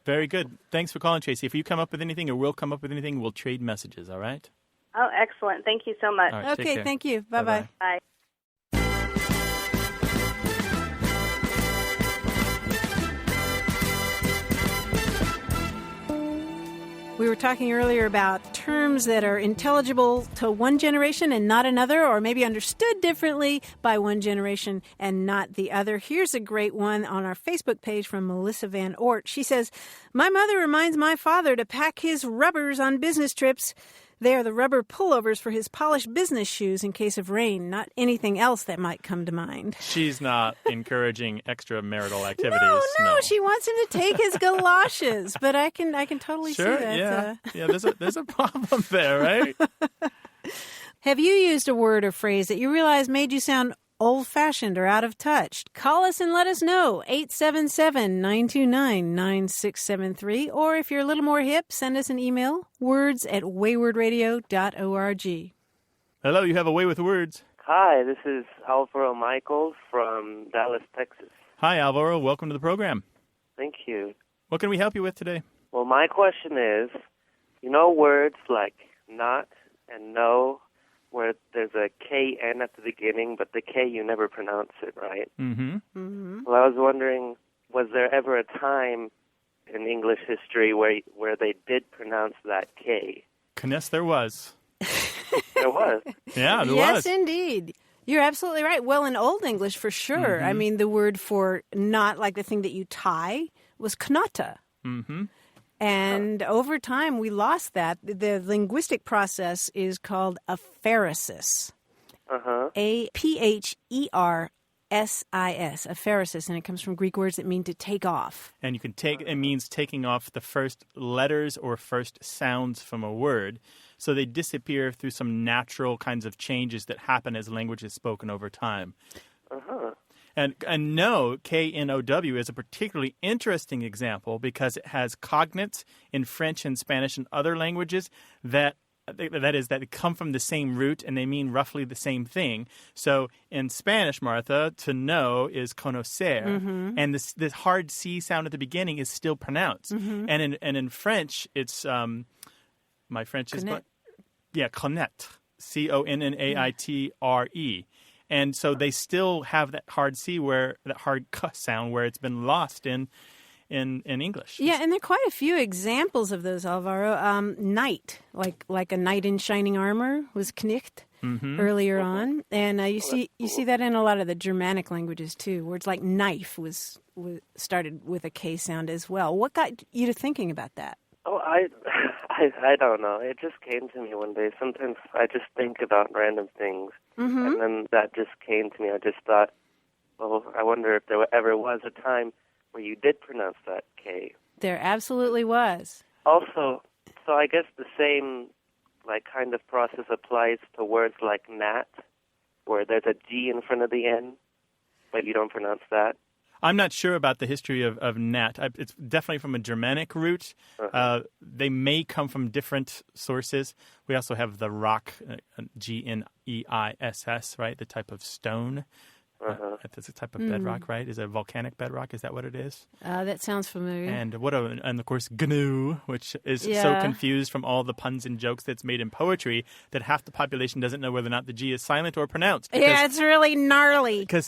Very good. Thanks for calling, Tracy. If you come up with anything or we'll come up with anything, we'll trade messages, all right? Oh, excellent. Thank you so much. All right, okay, thank you. Bye-bye. Bye. We were talking earlier about terms that are intelligible to one generation and not another, or maybe understood differently by one generation and not the other. Here's a great one on our Facebook page from Melissa Van Ort. She says, "My mother reminds my father to pack his rubbers on business trips. They are the rubber pullovers for his polished business shoes in case of rain, not anything else that might come to mind." She's not encouraging extramarital activities. No, she wants him to take his galoshes, but I can totally Sure, see that. yeah. There's a problem there, right? Have you used a word or phrase that you realize made you sound old-fashioned or out of touch? Call us and let us know. 877-929-9673. Or if you're a little more hip, send us an email, words@waywardradio.org. Hello, you have a way with words. Hi, this is Alvaro Michaels from Dallas, Texas. Hi, Alvaro. Welcome to the program. Thank you. What can we help you with today? Well, my question is, you know words like not and no, where there's a K-N at the beginning, but the K, you never pronounce it, right? Mm-hmm. Well, I was wondering, was there ever a time in English history where they did pronounce that K? Yes, there was. There was? Yeah, there was. Yes, indeed. You're absolutely right. Well, in Old English, for sure. I mean, the word for not, like the thing that you tie, was knata. Mm-hmm. And over time, we lost that. The linguistic process is called apheresis. apheresis, apheresis, and it comes from Greek words that mean to take off. And you can it means taking off the first letters or first sounds from a word. So they disappear through some natural kinds of changes that happen as language is spoken over time. And no, K-N-O-W, is a particularly interesting example because it has cognates in French and Spanish and other languages that come from the same root and they mean roughly the same thing. So in Spanish, Martha, to know is conocer, and this hard C sound at the beginning is still pronounced. And in French, it's my French is connaître, C-O-N-N-A-I-T-R-E. And so they still have that hard C that hard K sound where it's been lost in English. Yeah, and there are quite a few examples of those, Alvaro. Knight, like a knight in shining armor, was Knecht earlier on, and you see that in a lot of the Germanic languages too. Words like knife was started with a K sound as well. What got you to thinking about that? Oh, I don't know. It just came to me one day. Sometimes I just think about random things, and then that just came to me. I just thought, well, I wonder if there ever was a time where you did pronounce that K. There absolutely was. Also, so I guess the same kind of process applies to words like gnat, where there's a G in front of the N, but you don't pronounce that. I'm not sure about the history of gnat. It's definitely from a Germanic root. They may come from different sources. We also have the rock, G-N-E-I-S-S, right? The type of stone. That's a type of bedrock, right? Is it a volcanic bedrock? Is that what it is? That sounds familiar. And and of course, GNU, which is so confused from all the puns and jokes that's made in poetry that half the population doesn't know whether or not the G is silent or pronounced. Yeah, it's really gnarly. Because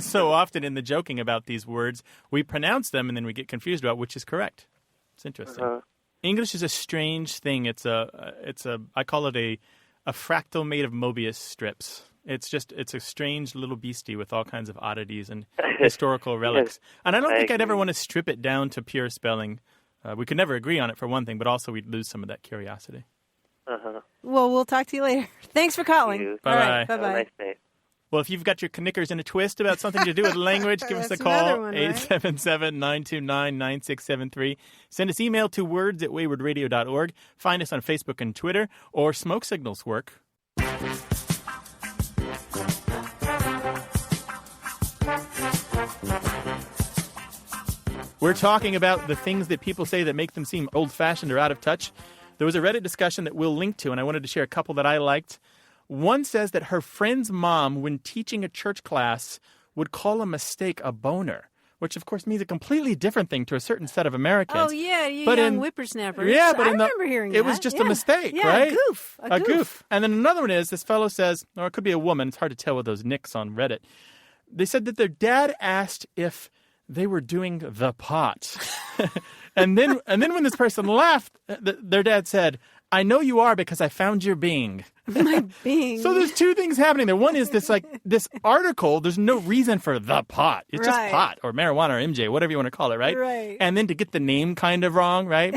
so often in the joking about these words, we pronounce them and then we get confused about which is correct. It's interesting. English is a strange thing. I call it a fractal made of Mobius strips. It's a strange little beastie with all kinds of oddities and historical relics. And I don't think I'd ever want to strip it down to pure spelling. We could never agree on it for one thing, but also we'd lose some of that curiosity. Well, we'll talk to you later. Thanks for calling. Bye-bye. All right, bye-bye. Have a nice day. Well, if you've got your knickers in a twist about something to do with language, give us a call, 877-929-9673. Send us email to words@waywardradio.org. Find us on Facebook and Twitter, or smoke signals work. We're talking about the things that people say that make them seem old-fashioned or out of touch. There was a Reddit discussion that we'll link to, and I wanted to share a couple that I liked. One says that her friend's mom, when teaching a church class, would call a mistake a boner, which, of course, means a completely different thing to a certain set of Americans. Oh, yeah, young whippersnappers. Yeah, but I remember hearing that. It was just a mistake, right? A goof. And then another one is, this fellow says, or it could be a woman, it's hard to tell with those nicks on Reddit. They said that their dad asked if they were doing the pot. and then when this person left, their dad said, I know you are because I found your Bing. My Bing. So there's two things happening there. One is this article, there's no reason for the pot. It's just pot or marijuana or MJ, whatever you want to call it, right? Right. And then to get the name kind of wrong, right?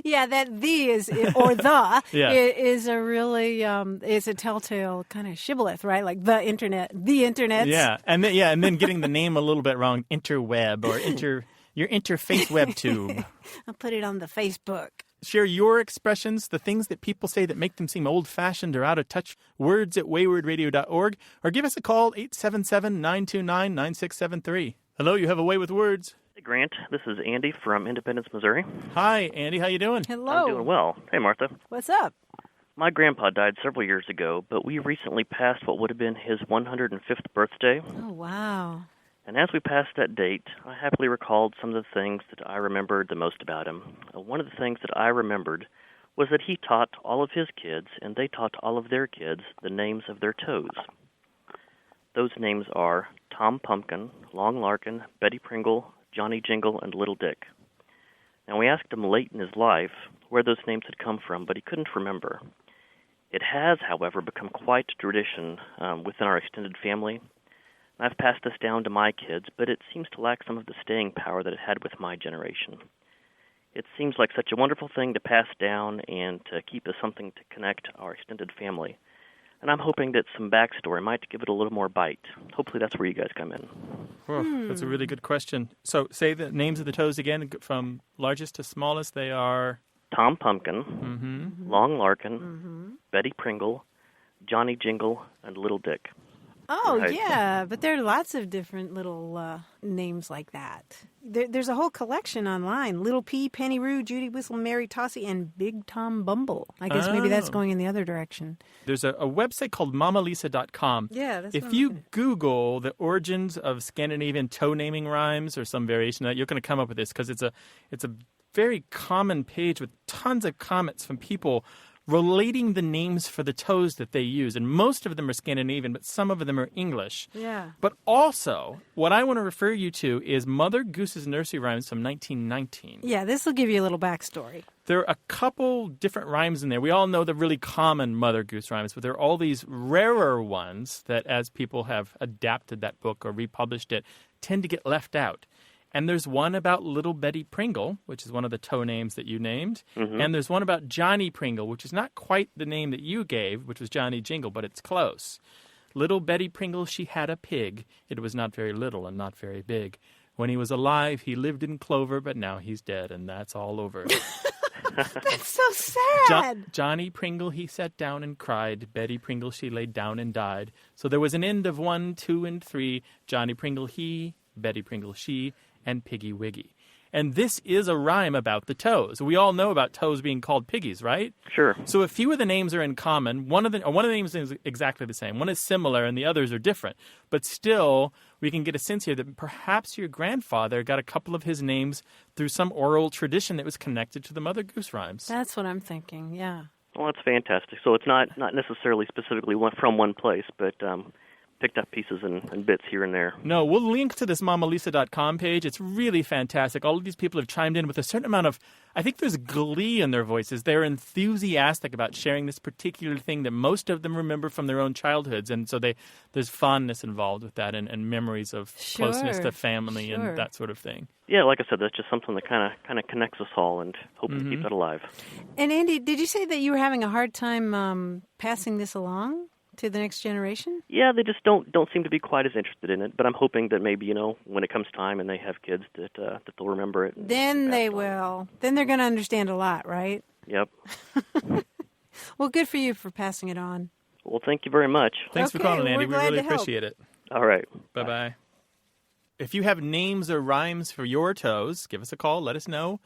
Yeah, that the is, or the Yeah. is a really, is a telltale kind of shibboleth, right? Like the internet. Yeah. And then getting the name a little bit wrong, interweb or your interface web tube. I'll put it on the Facebook. Share your expressions, the things that people say that make them seem old-fashioned or out of touch, words@waywardradio.org, or give us a call, 877-929-9673. Hello, you have a way with words. Hey, Grant. This is Andy from Independence, Missouri. Hi, Andy. How you doing? Hello. I'm doing well. Hey, Martha. What's up? My grandpa died several years ago, but we recently passed what would have been his 105th birthday. Oh, wow. And as we passed that date, I happily recalled some of the things that I remembered the most about him. One of the things that I remembered was that he taught all of his kids, and they taught all of their kids, the names of their toes. Those names are Tom Pumpkin, Long Larkin, Betty Pringle, Johnny Jingle, and Little Dick. Now, we asked him late in his life where those names had come from, but he couldn't remember. It has, however, become quite a tradition within our extended family. I've passed this down to my kids, but it seems to lack some of the staying power that it had with my generation. It seems like such a wonderful thing to pass down and to keep as something to connect our extended family. And I'm hoping that some backstory might give it a little more bite. Hopefully that's where you guys come in. Oh, that's a really good question. So say the names of the toes again, from largest to smallest. They are... Tom Pumpkin, Long Larkin, Betty Pringle, Johnny Jingle, and Little Dick. Oh, Right. yeah, but there are lots of different little names like that. There's a whole collection online. Little P, Penny Roo, Judy Whistle, Mary Tossie, and Big Tom Bumble. I guess maybe that's going in the other direction. There's a website called mamalisa.com. Yeah, that's If you Google the origins of Scandinavian toe naming rhymes or some variation of that, you're going to come up with this because it's a very common page with tons of comments from people relating the names for the toes that they use. And most of them are Scandinavian, but some of them are English. Yeah. But also, what I want to refer you to is Mother Goose's Nursery Rhymes from 1919. Yeah, this will give you a little backstory. There are a couple different rhymes in there. We all know the really common Mother Goose rhymes, but there are all these rarer ones that, as people have adapted that book or republished it, tend to get left out. And there's one about Little Betty Pringle, which is one of the toe names that you named. Mm-hmm. And there's one about Johnny Pringle, which is not quite the name that you gave, which was Johnny Jingle, but it's close. Little Betty Pringle, she had a pig. It was not very little and not very big. When he was alive, he lived in clover, but now he's dead, and that's all over. That's so sad. Johnny Pringle, he sat down and cried. Betty Pringle, she laid down and died. So there was an end of 1, 2, and 3. Johnny Pringle, he, Betty Pringle, she, and Piggy Wiggy. And this is a rhyme about the toes. We all know about toes being called piggies, right? Sure. So a few of the names are in common. One of the names is exactly the same. One is similar, and the others are different. But still, we can get a sense here that perhaps your grandfather got a couple of his names through some oral tradition that was connected to the Mother Goose rhymes. That's what I'm thinking, yeah. Well, that's fantastic. So it's not necessarily specifically from one place, but picked up pieces and bits here and there. No, we'll link to this mamalisa.com page. It's really fantastic. All of these people have chimed in with a certain amount of, I think there's glee in their voices. They're enthusiastic about sharing this particular thing that most of them remember from their own childhoods. And so there's fondness involved with that and memories of closeness to family and that sort of thing. Yeah, like I said, that's just something that kind of connects us all and hoping to keep that alive. And Andy, did you say that you were having a hard time passing this along to the next generation? Yeah, they just don't seem to be quite as interested in it. But I'm hoping that maybe, when it comes time and they have kids, that they'll remember it. Then they will. Then they're going to understand a lot, right? Yep. Well, good for you for passing it on. Well, thank you very much. Thanks for calling, Andy. We really appreciate it. All right. Bye-bye. If you have names or rhymes for your toes, give us a call. Let us know.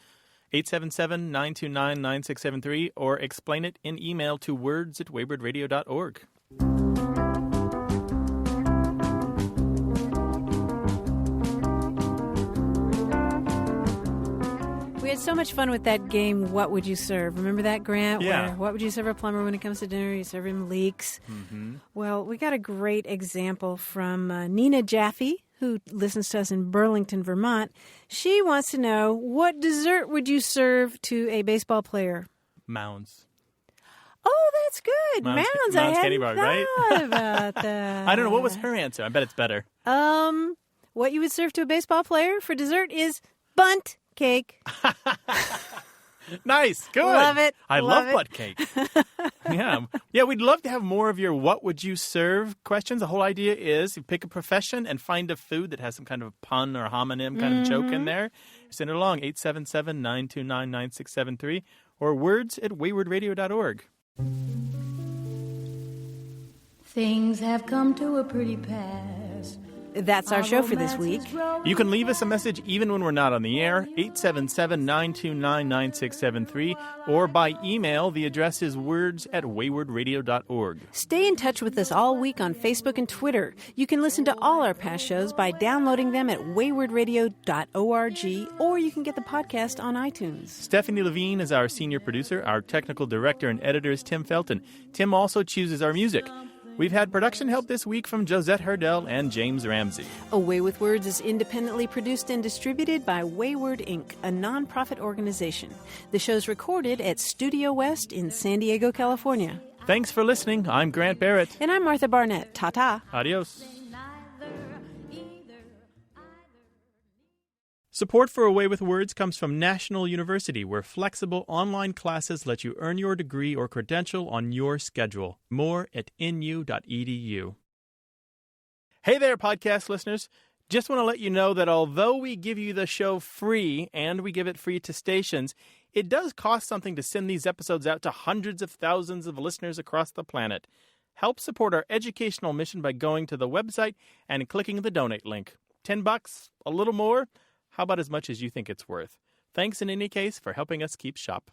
877-929-9673 or explain it in email to words@waywardradio.org. We had so much fun with that game, What Would You Serve? Remember that, Grant? Yeah. Where, what would you serve a plumber when it comes to dinner? You serve him leeks. Mm-hmm. Well, we got a great example from Nina Jaffe, who listens to us in Burlington, Vermont. She wants to know, what dessert would you serve to a baseball player? Mounds. Oh, that's good. Mounds I candy hadn't bar, thought right? about that. I don't know. What was her answer? I bet it's better. What you would serve to a baseball player for dessert is bunt cake. Nice. Good. Love it. I love it. butt cake. Yeah. Yeah, we'd love to have more of your what would you serve questions. The whole idea is you pick a profession and find a food that has some kind of a pun or homonym kind of joke in there. Send it along, 877-929-9673 or words@waywardradio.org. Things have come to a pretty pass. That's our show for this week. You can leave us a message even when we're not on the air, 877-929-9673, or by email. The address is words@waywardradio.org. Stay in touch with us all week on Facebook and Twitter. You can listen to all our past shows by downloading them at waywardradio.org, or you can get the podcast on iTunes. Stephanie Levine is our senior producer. Our technical director and editor is Tim Felton. Tim also chooses our music. We've had production help this week from Josette Hurdell and James Ramsey. A Way with Words is independently produced and distributed by Wayward Inc., a nonprofit organization. The show's recorded at Studio West in San Diego, California. Thanks for listening. I'm Grant Barrett. And I'm Martha Barnett. Ta-ta. Adios. Support for A Way with Words comes from National University, where flexible online classes let you earn your degree or credential on your schedule. More at nu.edu. Hey there, podcast listeners. Just want to let you know that although we give you the show free and we give it free to stations, it does cost something to send these episodes out to hundreds of thousands of listeners across the planet. Help support our educational mission by going to the website and clicking the donate link. $10? A little more? How about as much as you think it's worth? Thanks in any case for helping us keep shop.